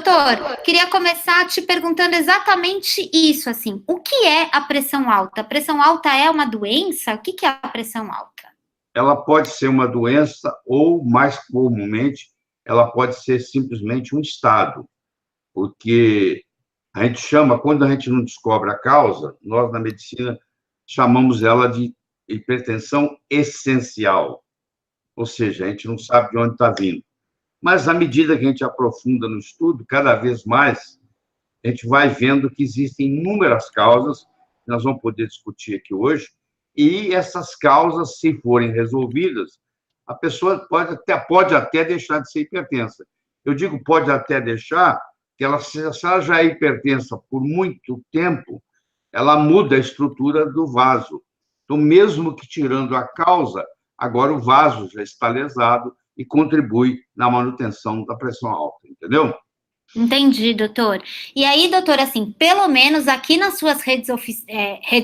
Doutor, queria começar te perguntando exatamente isso, assim, o que é a pressão alta? A pressão alta é uma doença? O que é a pressão alta? Ela pode ser uma doença ou, mais comumente, ela pode ser simplesmente um estado, porque a gente chama, quando a gente não descobre a causa, nós na medicina chamamos ela de hipertensão essencial, ou seja, a gente não sabe de onde está vindo. Mas, à medida que a gente aprofunda no estudo, cada vez mais, a gente vai vendo que existem inúmeras causas, que nós vamos poder discutir aqui hoje, e essas causas, se forem resolvidas, a pessoa pode até deixar de ser hipertensa. Eu digo pode até deixar, que ela, se ela já é hipertensa por muito tempo, ela muda a estrutura do vaso. Então, mesmo que tirando a causa, agora o vaso já está lesado e contribui na manutenção da pressão alta, entendeu? Entendi, doutor. E aí, doutor, assim, pelo menos aqui nas suas redes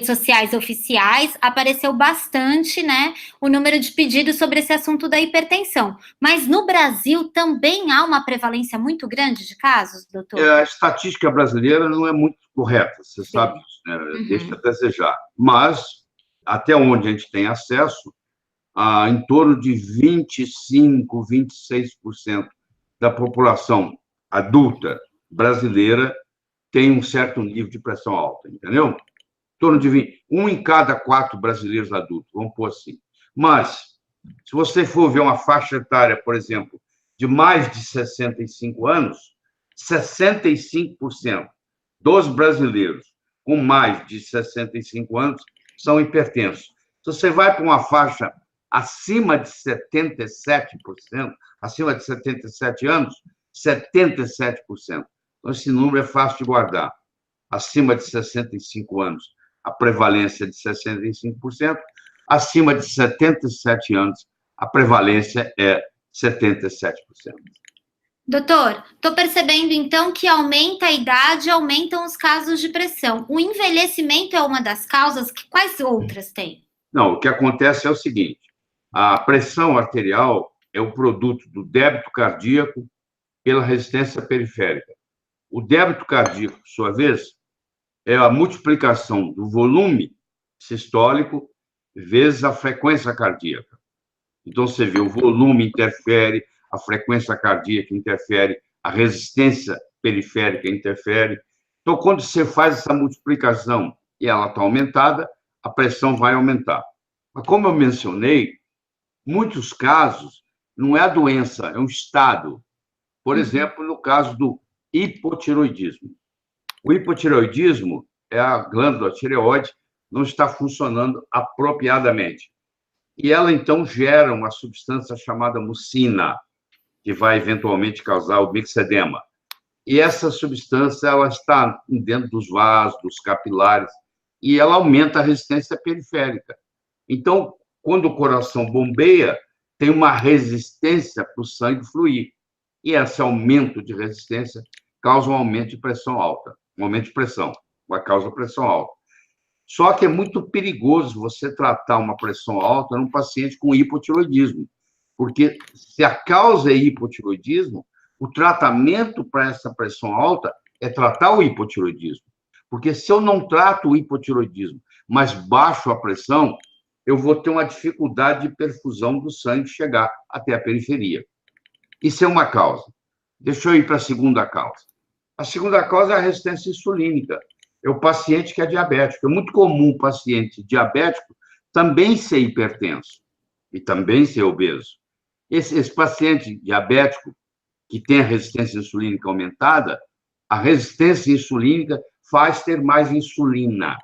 sociais oficiais, apareceu bastante, né, o número de pedidos sobre esse assunto da hipertensão. Mas no Brasil também há uma prevalência muito grande de casos, doutor? A estatística brasileira não é muito correta, você sabe disso, né? Deixa a desejar. Mas, até onde a gente tem acesso, em torno de 25, 26% da população adulta brasileira tem um certo nível de pressão alta, entendeu? Em torno de 20, um em cada 4 brasileiros adultos, vamos pôr assim. Mas, se você for ver uma faixa etária, por exemplo, de mais de 65 anos, 65% dos brasileiros com mais de 65 anos são hipertensos. Se você vai para uma faixa acima de 77%, acima de 77 anos, 77%. Então, esse número é fácil de guardar. Acima de 65 anos, a prevalência é de 65%. Acima de 77 anos, a prevalência é 77%. Doutor, estou percebendo então que aumenta a idade, aumentam os casos de pressão. O envelhecimento é uma das causas, quais outras tem? Não, o que acontece é o seguinte: a pressão arterial é o produto do débito cardíaco pela resistência periférica. O débito cardíaco, por sua vez, é a multiplicação do volume sistólico vezes a frequência cardíaca. Então, você vê, o volume interfere, a frequência cardíaca interfere, a resistência periférica interfere. Então, quando você faz essa multiplicação e ela está aumentada, a pressão vai aumentar. Mas, como eu mencionei, muitos casos não é a doença, é um estado. Por exemplo, no caso do hipotireoidismo. O hipotireoidismo é a glândula tireoide não está funcionando apropriadamente. E ela, então, gera uma substância chamada mucina, que vai eventualmente causar o mixedema. E essa substância ela está dentro dos vasos, dos capilares, e ela aumenta a resistência periférica. Então, quando o coração bombeia, tem uma resistência para o sangue fluir. E esse aumento de resistência causa um aumento de pressão alta. Um aumento de pressão, vai causar pressão alta. Só que é muito perigoso você tratar uma pressão alta num paciente com hipotireoidismo, porque se a causa é hipotireoidismo, o tratamento para essa pressão alta é tratar o hipotireoidismo. Porque se eu não trato o hipotireoidismo, mas baixo a pressão, eu vou ter uma dificuldade de perfusão do sangue chegar até a periferia. Isso é uma causa. Deixa eu ir para a segunda causa. A segunda causa é a resistência insulínica. É o paciente que é diabético. É muito comum o paciente diabético também ser hipertenso e também ser obeso. Esse paciente diabético que tem a resistência insulínica aumentada, a resistência insulínica faz ter mais insulina.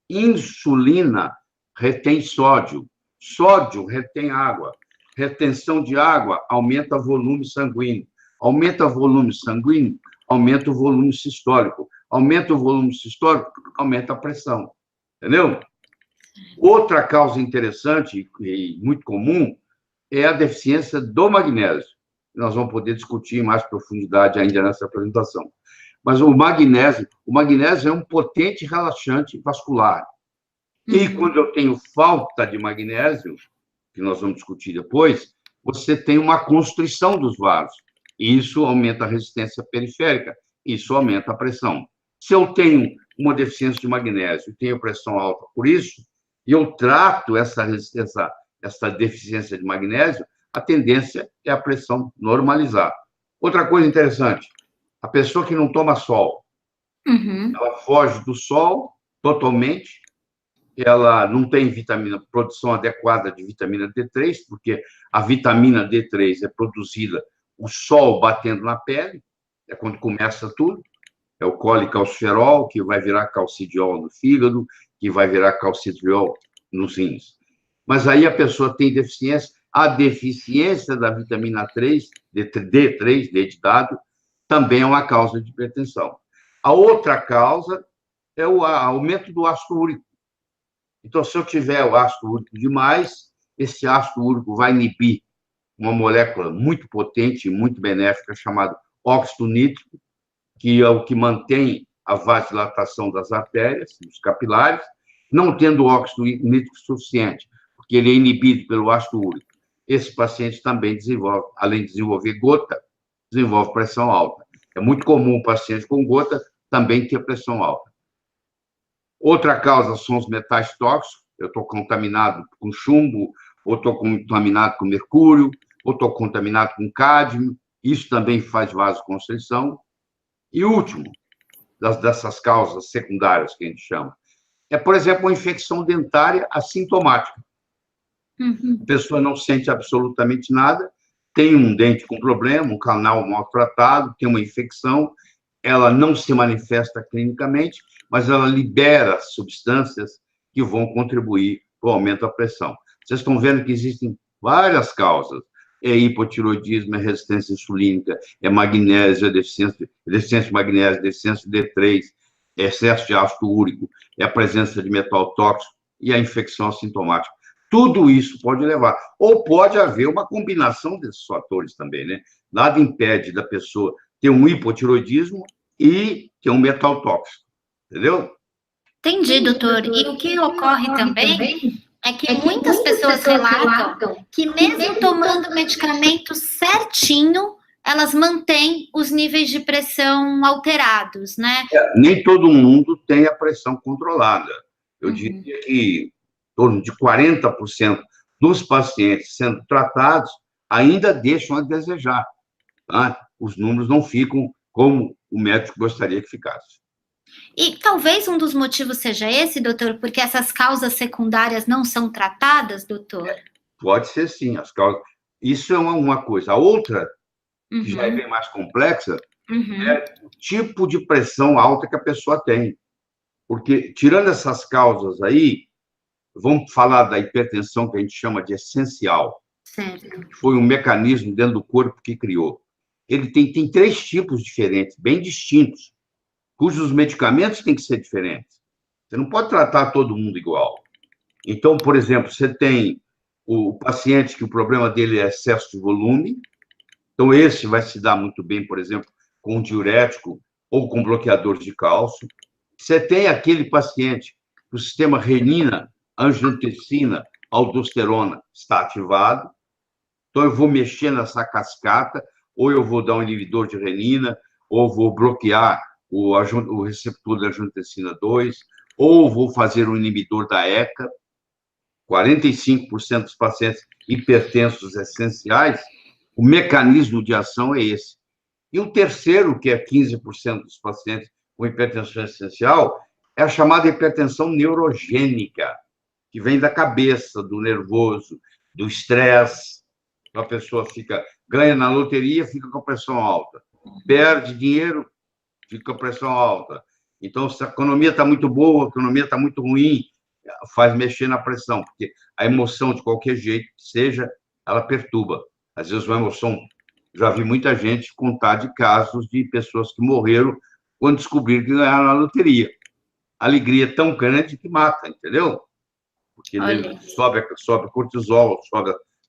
Insulina retém sódio. Sódio retém água. Retenção de água aumenta o volume sanguíneo. Aumenta o volume sanguíneo, aumenta o volume sistólico. Aumenta o volume sistólico, aumenta a pressão. Entendeu? Outra causa interessante e muito comum é a deficiência do magnésio. Nós vamos poder discutir em mais profundidade ainda nessa apresentação. Mas o magnésio é um potente relaxante vascular. E quando eu tenho falta de magnésio, que nós vamos discutir depois, você tem uma constrição dos vasos. E isso aumenta a resistência periférica isso aumenta a pressão. Se eu tenho uma deficiência de magnésio e tenho pressão alta por isso, e eu trato essa deficiência de magnésio, a tendência é a pressão normalizar. Outra coisa interessante, a pessoa que não toma sol, ela foge do sol totalmente, ela não tem produção adequada de vitamina D3, porque a vitamina D3 é produzida o sol batendo na pele, é quando começa tudo, é o colecalciferol, que vai virar calcidiol no fígado, que vai virar calcitriol nos rins. Mas aí a pessoa tem deficiência, a deficiência da vitamina 3, D3, D de dado, também é uma causa de hipertensão. A outra causa é o aumento do ácido úrico. Então, se eu tiver o ácido úrico demais, esse ácido úrico vai inibir uma molécula muito potente e muito benéfica chamada óxido nítrico, que é o que mantém a vasodilatação das artérias, dos capilares, não tendo óxido nítrico suficiente, porque ele é inibido pelo ácido úrico. Esse paciente também desenvolve, além de desenvolver gota, desenvolve pressão alta. É muito comum o paciente com gota também ter pressão alta. Outra causa são os metais tóxicos. Eu estou contaminado com chumbo, ou estou contaminado com mercúrio, ou estou contaminado com cádmio. Isso também faz vasoconstrição. E último, dessas causas secundárias que a gente chama, é, por exemplo, uma infecção dentária assintomática. A pessoa não sente absolutamente nada, tem um dente com problema, um canal maltratado, tem uma infecção, ela não se manifesta clinicamente, mas ela libera substâncias que vão contribuir para o aumento da pressão. Vocês estão vendo que existem várias causas. É hipotiroidismo, é resistência insulínica, é magnésio, é deficiência de magnésio, deficiência de D3, é excesso de ácido úrico, é a presença de metal tóxico e a infecção assintomática. Tudo isso pode levar. Ou pode haver uma combinação desses fatores também, né? Nada impede da pessoa ter um hipotiroidismo e ter um metal tóxico. Entendeu? Entendi, doutor. E o que ocorre também é que muitas pessoas relatam que mesmo tomando o medicamento certinho, elas mantêm os níveis de pressão alterados, né? Nem todo mundo tem a pressão controlada. Eu diria que em torno de 40% dos pacientes sendo tratados ainda deixam a desejar. Tá? Os números não ficam como o médico gostaria que ficasse. E talvez um dos motivos seja esse, doutor, porque essas causas secundárias não são tratadas, doutor? Pode ser sim, as causas. Isso é uma coisa. A outra, que já é bem mais complexa, é o tipo de pressão alta que a pessoa tem. Porque, tirando essas causas aí, vamos falar da hipertensão que a gente chama de essencial. Certo. Que foi um mecanismo dentro do corpo que criou. Ele tem 3 tipos diferentes, bem distintos, cujos medicamentos têm que ser diferentes. Você não pode tratar todo mundo igual. Então, por exemplo, você tem o paciente que o problema dele é excesso de volume, então esse vai se dar muito bem, por exemplo, com diurético ou com bloqueador de cálcio. Você tem aquele paciente que o sistema renina, angiotensina, aldosterona está ativado, então eu vou mexer nessa cascata, ou eu vou dar um inibidor de renina, ou vou bloquear o receptor da angiotensina 2, ou vou fazer um inibidor da ECA. 45% dos pacientes hipertensos essenciais, o mecanismo de ação é esse. E o terceiro, que é 15% dos pacientes com hipertensão essencial, é a chamada hipertensão neurogênica, que vem da cabeça, do nervoso, do estresse. A pessoa ganha na loteria, fica com a pressão alta. Perde dinheiro, fica com a pressão alta. Então, se a economia está muito boa, a economia está muito ruim, faz mexer na pressão, porque a emoção, de qualquer jeito que seja, ela perturba. Às vezes, uma emoção... Já vi muita gente contar de casos de pessoas que morreram quando descobriram que ganharam na loteria. A alegria é tão grande que mata, entendeu? Porque sobe cortisol,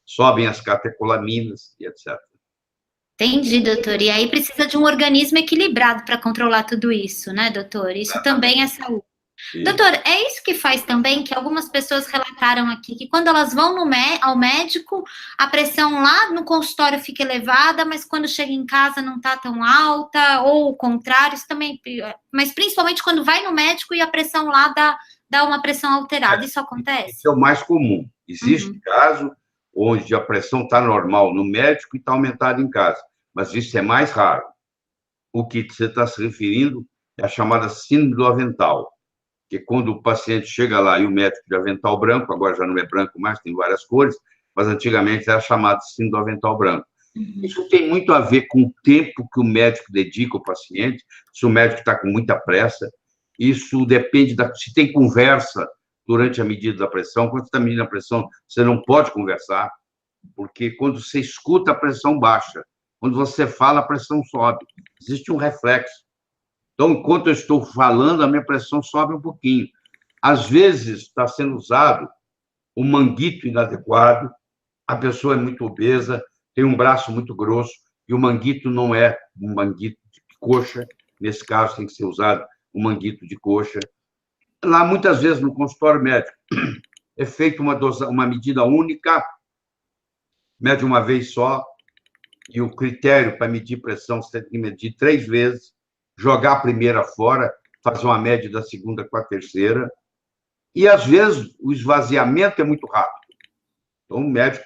sobem as catecolaminas e etc. Entendi, doutor. E aí precisa de um organismo equilibrado para controlar tudo isso, né, doutor? Isso também é saúde. Doutor, é isso que faz também que algumas pessoas relataram aqui, que quando elas vão ao médico, a pressão lá no consultório fica elevada, mas quando chega em casa não está tão alta, ou o contrário, isso também, mas principalmente quando vai no médico e a pressão lá dá uma pressão alterada, isso acontece? Isso é o mais comum. Existe caso onde a pressão está normal no médico e está aumentada em casa, mas isso é mais raro. O que você está se referindo é a chamada síndrome do avental, que quando o paciente chega lá e o médico de avental branco, agora já não é branco mais, tem várias cores, mas antigamente era chamado de síndrome do avental branco. Isso tem muito a ver com o tempo que o médico dedica ao paciente, se o médico está com muita pressa, isso depende se tem conversa durante a medida da pressão. Quando você está medindo a pressão, você não pode conversar, porque quando você escuta, a pressão baixa. Quando você fala, a pressão sobe. Existe um reflexo. Então, enquanto eu estou falando, a minha pressão sobe um pouquinho. Às vezes, está sendo usado um manguito inadequado, a pessoa é muito obesa, tem um braço muito grosso, e o manguito não é um manguito de coxa. Nesse caso, tem que ser usado um manguito de coxa. Lá, muitas vezes, no consultório médico, é feita uma medida única, mede uma vez só, e o critério para medir pressão, você tem que medir 3 vezes, jogar a primeira fora, fazer uma média da segunda com a terceira, e, às vezes, o esvaziamento é muito rápido. Então, o médico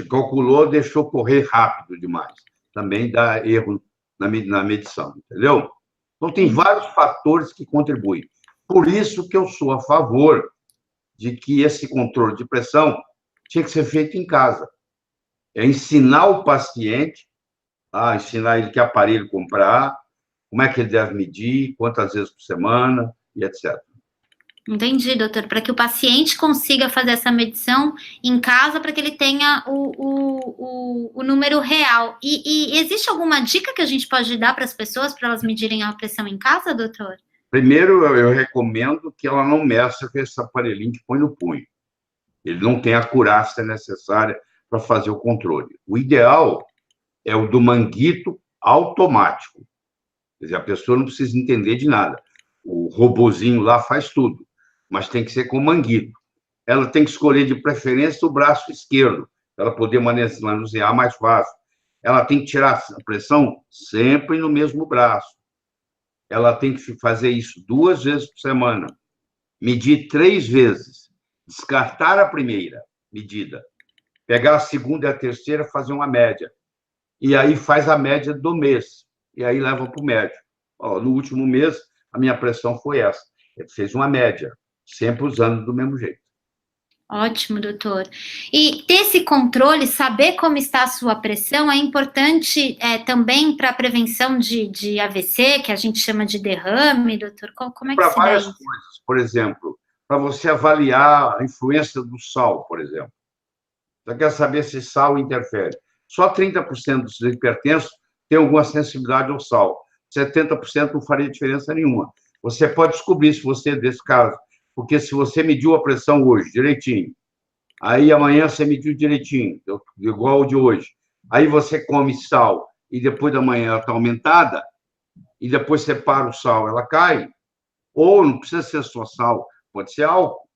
calculou, deixou correr rápido demais. Também dá erro na medição, entendeu? Então, tem vários fatores que contribuem. Por isso que eu sou a favor de que esse controle de pressão tinha que ser feito em casa. É ensinar o paciente, ensinar ele que aparelho comprar, como é que ele deve medir, quantas vezes por semana, e etc. Entendi, doutor, para que o paciente consiga fazer essa medição em casa, para que ele tenha o número real. E existe alguma dica que a gente pode dar para as pessoas, para elas medirem a pressão em casa, doutor? Primeiro, eu recomendo que ela não meça com esse aparelhinho que põe no punho. Ele não tem a acurácia necessária para fazer o controle. O ideal é o do manguito automático. Quer dizer, a pessoa não precisa entender de nada. O robozinho lá faz tudo, mas tem que ser com manguito. Ela tem que escolher, de preferência, o braço esquerdo, para ela poder manusear mais fácil. Ela tem que tirar a pressão sempre no mesmo braço. Ela tem que fazer isso 2 vezes por semana. Medir 3 vezes. Descartar a primeira medida. Pegar a segunda e a terceira, fazer uma média. E aí faz a média do mês. E aí leva para o médico. No último mês, a minha pressão foi essa. Ele fez uma média, sempre usando do mesmo jeito. Ótimo, doutor. E ter esse controle, saber como está a sua pressão, é importante também para a prevenção de AVC, que a gente chama de derrame, doutor? Como é que se dá isso? Para várias coisas. Por exemplo, para você avaliar a influência do sal, por exemplo. Você quer saber se sal interfere. Só 30% dos hipertensos têm alguma sensibilidade ao sal. 70% não faria diferença nenhuma. Você pode descobrir se você é desse caso. Porque se você mediu a pressão hoje, direitinho, aí amanhã você mediu direitinho, igual o de hoje, aí você come sal e depois da manhã ela está aumentada, e depois você para o sal, ela cai, ou não precisa ser só sal, pode ser álcool.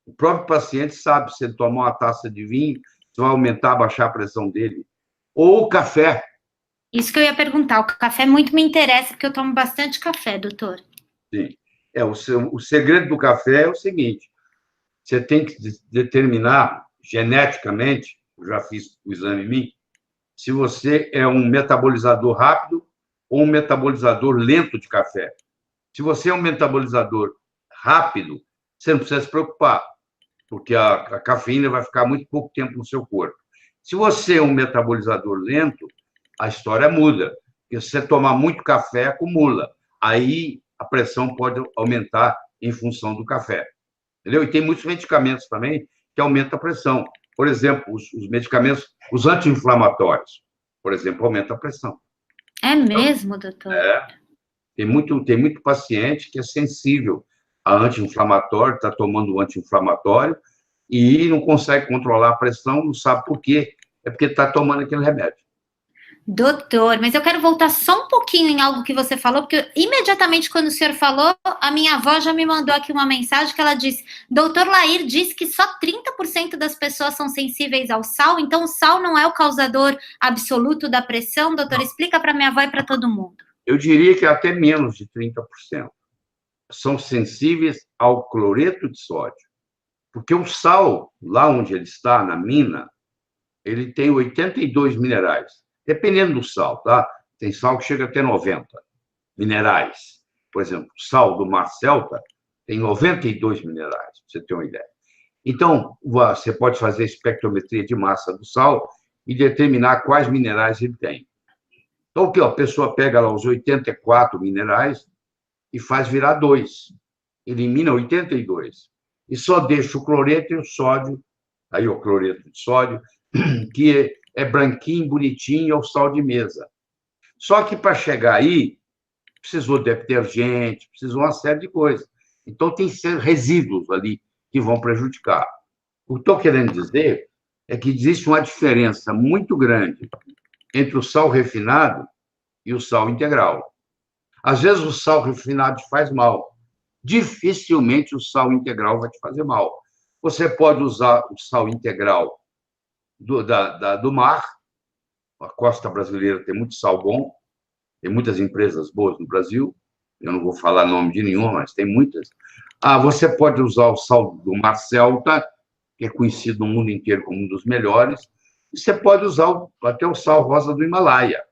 O próprio paciente sabe, se ele tomar uma taça de vinho, se vai aumentar, baixar a pressão dele. Ou café. Isso que eu ia perguntar, o café muito me interessa, porque eu tomo bastante café, doutor. Sim. O segredo do café é o seguinte: você tem que determinar geneticamente, eu já fiz o exame em mim, se você é um metabolizador rápido ou um metabolizador lento de café. Se você é um metabolizador rápido, você não precisa se preocupar, porque a cafeína vai ficar muito pouco tempo no seu corpo. Se você é um metabolizador lento, a história muda, porque se você tomar muito café, acumula. Aí a pressão pode aumentar em função do café. Entendeu? E tem muitos medicamentos também que aumentam a pressão. Por exemplo, os medicamentos, os anti-inflamatórios, por exemplo, aumentam a pressão. É mesmo, doutor? Tem muito paciente que é sensível a anti-inflamatório, está tomando anti-inflamatório e não consegue controlar a pressão, não sabe por quê. É porque está tomando aquele remédio. Doutor, mas eu quero voltar só um pouquinho em algo que você falou, porque imediatamente quando o senhor falou, a minha avó já me mandou aqui uma mensagem que ela disse: Doutor Lair disse que só 30% das pessoas são sensíveis ao sal, então o sal não é o causador absoluto da pressão? Doutor, explica para minha avó e para todo mundo. Eu diria que até menos de 30% são sensíveis ao cloreto de sódio, porque o sal, lá onde ele está, na mina, ele tem 82 minerais. Dependendo do sal, tá? Tem sal que chega até 90 minerais. Por exemplo, o sal do Mar Celta tem 92 minerais, para você ter uma ideia. Então, você pode fazer espectrometria de massa do sal e determinar quais minerais ele tem. Então, o que? A pessoa pega lá os 84 minerais e faz virar 2. Elimina 82. E só deixa o cloreto e o sódio, aí o cloreto de sódio, que é branquinho, bonitinho, é o sal de mesa. Só que para chegar aí, precisou de detergente, precisou uma série de coisas. Então, tem resíduos ali que vão prejudicar. O que estou querendo dizer é que existe uma diferença muito grande entre o sal refinado e o sal integral. Às vezes, o sal refinado te faz mal. Dificilmente o sal integral vai te fazer mal. Você pode usar o sal integral do mar. A costa brasileira tem muito sal bom, tem muitas empresas boas no Brasil, eu não vou falar nome de nenhuma, mas tem muitas. Você pode usar o sal do Mar Celta, que é conhecido no mundo inteiro como um dos melhores, e você pode usar até o sal rosa do Himalaia.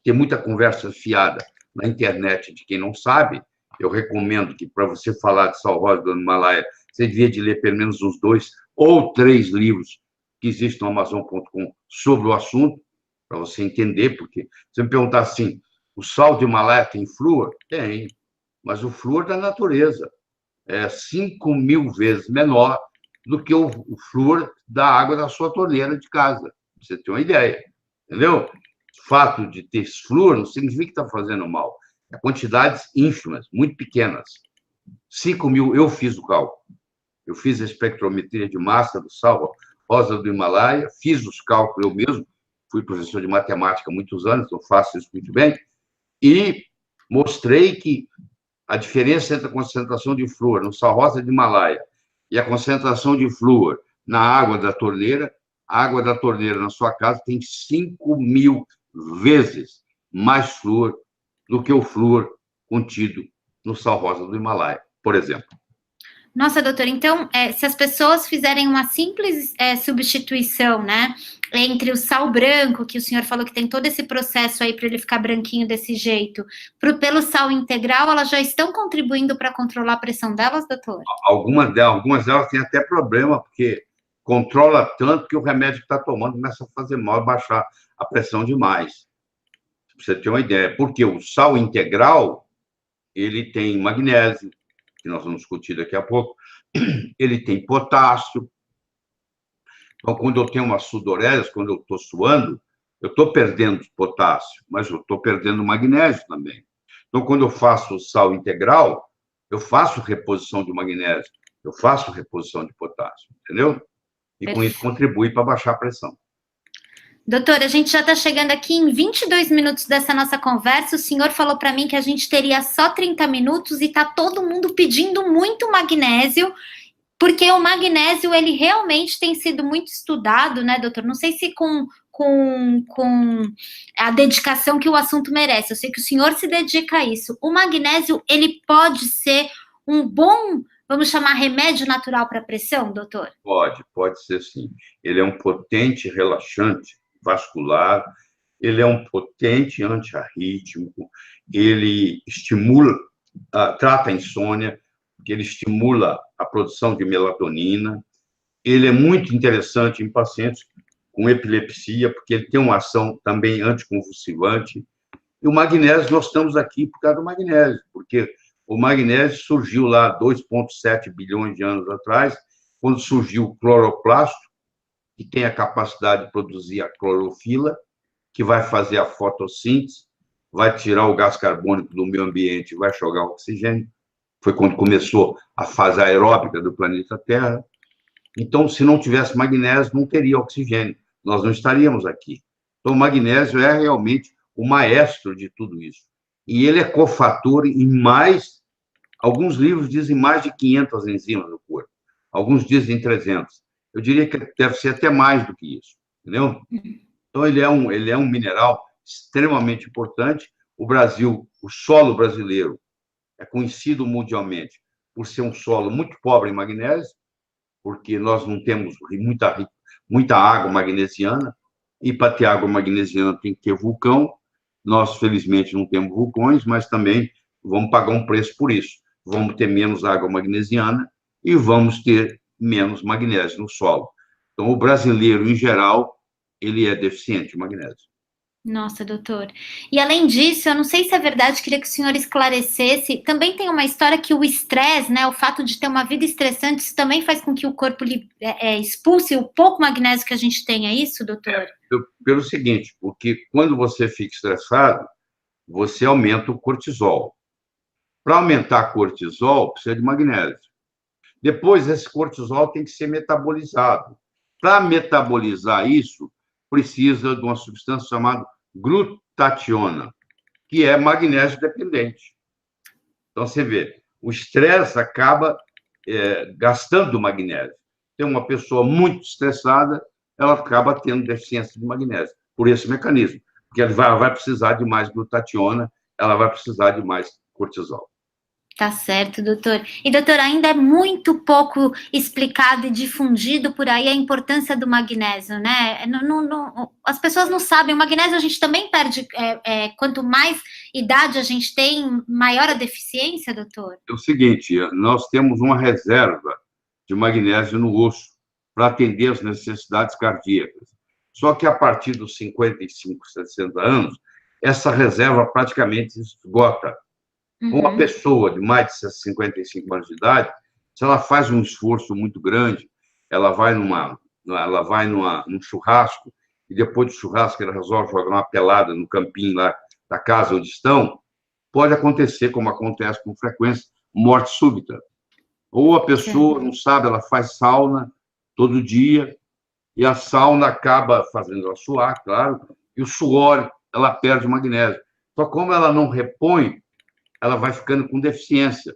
Tem muita conversa fiada na internet de quem não sabe. Eu recomendo que, para você falar de sal rosa do Himalaia, você devia de ler pelo menos uns 2 ou 3 livros que existem no Amazon.com sobre o assunto, para você entender, porque você me perguntar assim, o sal do Himalaia tem flúor? Tem, mas o flúor da natureza é 5.000 vezes menor do que o flúor da água da sua torneira de casa, pra você ter uma ideia, entendeu? O fato de ter flúor não significa que está fazendo mal, é quantidades ínfimas, muito pequenas. 5.000, eu fiz o cálculo, eu fiz a espectrometria de massa do sal rosa do Himalaia, fiz os cálculos eu mesmo, fui professor de matemática há muitos anos, então faço isso muito bem, e mostrei que a diferença entre a concentração de flúor no sal rosa do Himalaia e a concentração de flúor na água da torneira, a água da torneira na sua casa tem 5.000 vezes mais flúor do que o flúor contido no sal rosa do Himalaia, por exemplo. Nossa, doutor, então, se as pessoas fizerem uma simples substituição, né, entre o sal branco, que o senhor falou que tem todo esse processo aí para ele ficar branquinho desse jeito, pelo sal integral, elas já estão contribuindo para controlar a pressão delas, doutor? Algumas delas têm até problema, porque controla tanto que o remédio que está tomando começa a fazer mal, baixar a pressão demais. Pra você ter uma ideia, porque o sal integral, ele tem magnésio, que nós vamos discutir daqui a pouco, ele tem potássio. Então, quando eu tenho uma sudorese, quando eu estou suando, eu estou perdendo potássio, mas eu estou perdendo magnésio também. Então, quando eu faço sal integral, eu faço reposição de magnésio, eu faço reposição de potássio, entendeu? E com isso contribui para baixar a pressão. Doutor, a gente já está chegando aqui em 22 minutos dessa nossa conversa. O senhor falou para mim que a gente teria só 30 minutos e está todo mundo pedindo muito magnésio, porque o magnésio, ele realmente tem sido muito estudado, né, doutor? Não sei se com a dedicação que o assunto merece. Eu sei que o senhor se dedica a isso. O magnésio, ele pode ser um bom, vamos chamar, remédio natural para a pressão, doutor? Pode ser sim. Ele é um potente relaxante vascular, ele é um potente antiarrítmico, ele estimula, trata a insônia, porque ele estimula a produção de melatonina, ele é muito interessante em pacientes com epilepsia, porque ele tem uma ação também anticonvulsivante, e o magnésio, nós estamos aqui por causa do magnésio, porque o magnésio surgiu lá 2,7 bilhões de anos atrás, quando surgiu o cloroplasto, que tem a capacidade de produzir a clorofila, que vai fazer a fotossíntese, vai tirar o gás carbônico do meio ambiente, vai jogar oxigênio. Foi quando começou a fase aeróbica do planeta Terra. Então, se não tivesse magnésio, não teria oxigênio. Nós não estaríamos aqui. Então, o magnésio é realmente o maestro de tudo isso. E ele é cofator em mais, alguns livros dizem mais de 500 enzimas no corpo, alguns dizem 300. Eu diria que deve ser até mais do que isso, entendeu? Então, ele é um mineral extremamente importante. O Brasil, o solo brasileiro, é conhecido mundialmente por ser um solo muito pobre em magnésio, porque nós não temos muita água magnesiana, e para ter água magnesiana tem que ter vulcão. Nós, felizmente, não temos vulcões, mas também vamos pagar um preço por isso. Vamos ter menos água magnesiana e vamos ter menos magnésio no solo. Então, o brasileiro, em geral, ele é deficiente em magnésio. Nossa, doutor. E além disso, eu não sei se é verdade, queria que o senhor esclarecesse. Também tem uma história que o estresse, né, o fato de ter uma vida estressante, isso também faz com que o corpo expulse o pouco magnésio que a gente tem, é isso, doutor? Pelo seguinte, porque quando você fica estressado, você aumenta o cortisol. Para aumentar cortisol, precisa de magnésio. Depois, esse cortisol tem que ser metabolizado. Para metabolizar isso, precisa de uma substância chamada glutationa, que é magnésio dependente. Então, você vê, o estresse acaba gastando magnésio. Tem uma pessoa muito estressada, ela acaba tendo deficiência de magnésio, por esse mecanismo, porque ela vai precisar de mais glutationa, ela vai precisar de mais cortisol. Tá certo, doutor. E, doutor, ainda é muito pouco explicado e difundido por aí a importância do magnésio, né? As pessoas não sabem. O magnésio a gente também perde. Quanto mais idade a gente tem, maior a deficiência, doutor? É o seguinte, nós temos uma reserva de magnésio no osso para atender as necessidades cardíacas. Só que a partir dos 55, 60 anos, essa reserva praticamente esgota. Uma pessoa de mais de 55 anos de idade, se ela faz um esforço muito grande, ela vai num churrasco, e depois do churrasco ela resolve jogar uma pelada no campinho lá da casa onde estão, pode acontecer, como acontece com frequência, morte súbita. Ou a pessoa, não sabe, ela faz sauna todo dia, e a sauna acaba fazendo ela suar, claro, e o suor, ela perde magnésio. Só como ela não repõe, ela vai ficando com deficiência.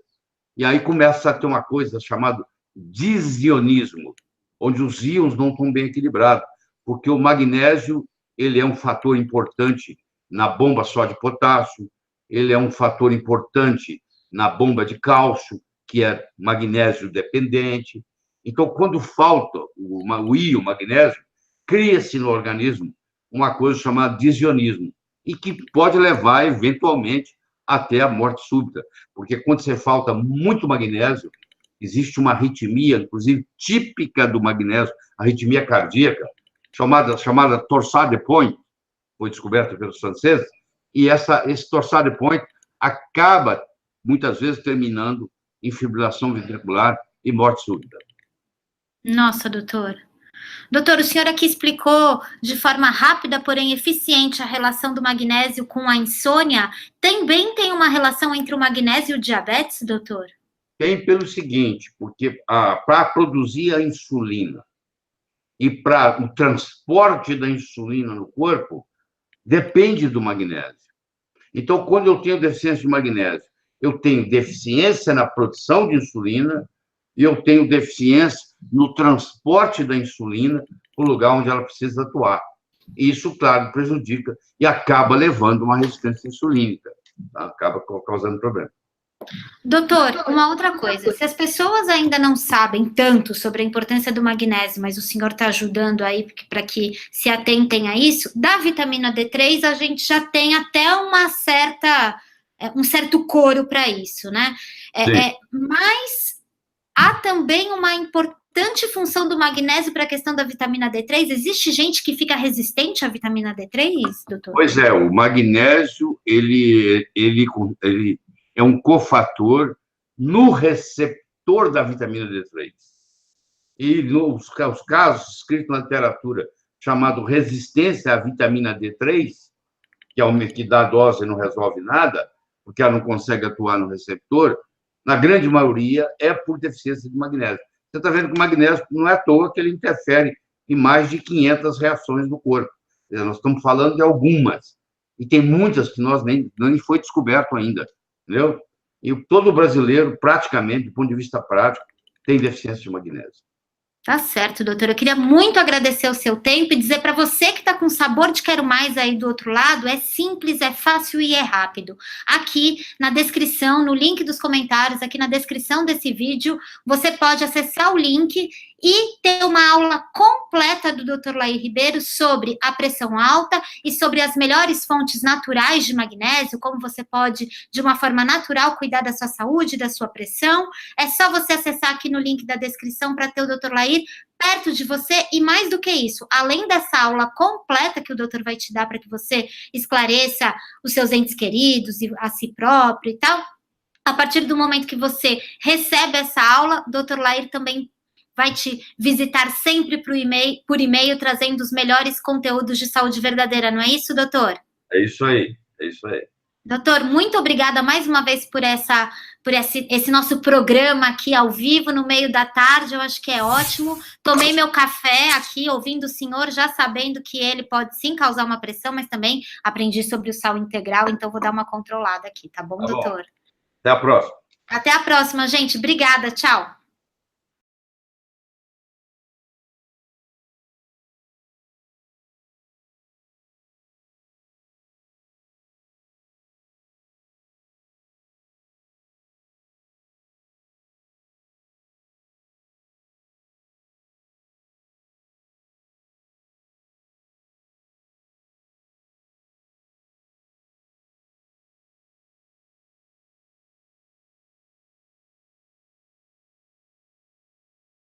E aí começa a ter uma coisa chamada disionismo, onde os íons não estão bem equilibrados, porque o magnésio ele é um fator importante na bomba só de potássio, ele é um fator importante na bomba de cálcio, que é magnésio dependente. Então, quando falta o íon magnésio, cria-se no organismo uma coisa chamada disionismo, e que pode levar, eventualmente, até a morte súbita, porque quando você falta muito magnésio, existe uma arritmia, inclusive típica do magnésio, arritmia cardíaca, chamada torsade de point, foi descoberta pelos franceses, e esse torsade de point acaba, muitas vezes, terminando em fibrilação ventricular e morte súbita. Nossa, doutor. Doutor, o senhor aqui explicou de forma rápida, porém eficiente, a relação do magnésio com a insônia. Também tem uma relação entre o magnésio e o diabetes, doutor? Tem pelo seguinte, porque para produzir a insulina e para o transporte da insulina no corpo, depende do magnésio. Então, quando eu tenho deficiência de magnésio, eu tenho deficiência na produção de insulina e eu tenho deficiência no transporte da insulina para o lugar onde ela precisa atuar. Isso, claro, prejudica e acaba levando uma resistência insulínica, tá? Acaba causando problema. Doutor, uma outra coisa, se as pessoas ainda não sabem tanto sobre a importância do magnésio, mas o senhor está ajudando aí para que se atentem a isso, da vitamina D3 a gente já tem até um certo coro para isso, né? Mas há também uma importante função do magnésio para a questão da vitamina D3. Existe gente que fica resistente à vitamina D3, doutor? Pois é, o magnésio, ele é um cofator no receptor da vitamina D3. E nos casos escritos na literatura, chamado resistência à vitamina D3, que dá dose e não resolve nada, porque ela não consegue atuar no receptor, na grande maioria é por deficiência de magnésio. Você está vendo que o magnésio não é à toa que ele interfere em mais de 500 reações no corpo. Nós estamos falando de algumas. E tem muitas que nós nem foi descoberto ainda, entendeu? E todo brasileiro, praticamente, do ponto de vista prático, tem deficiência de magnésio. Tá certo, doutor. Eu queria muito agradecer o seu tempo e dizer para você que está com sabor de quero mais aí do outro lado, é simples, é fácil e é rápido. Aqui na descrição, no link dos comentários, aqui na descrição desse vídeo, você pode acessar o link e ter uma aula completa do Dr. Lair Ribeiro sobre a pressão alta e sobre as melhores fontes naturais de magnésio, como você pode, de uma forma natural, cuidar da sua saúde, da sua pressão. É só você acessar aqui no link da descrição para ter o Dr. Lair perto de você, e mais do que isso, além dessa aula completa que o doutor vai te dar para que você esclareça os seus entes queridos e a si próprio e tal, a partir do momento que você recebe essa aula, o Dr. Lair também vai te visitar sempre por e-mail, trazendo os melhores conteúdos de saúde verdadeira, não é isso, doutor? É isso aí, é isso aí. Doutor, muito obrigada mais uma vez por esse nosso programa aqui ao vivo, no meio da tarde, eu acho que é ótimo. Tomei meu café aqui, ouvindo o senhor, já sabendo que ele pode sim causar uma pressão, mas também aprendi sobre o sal integral, então vou dar uma controlada aqui, tá bom, doutor? Até a próxima. Até a próxima, gente. Obrigada, tchau.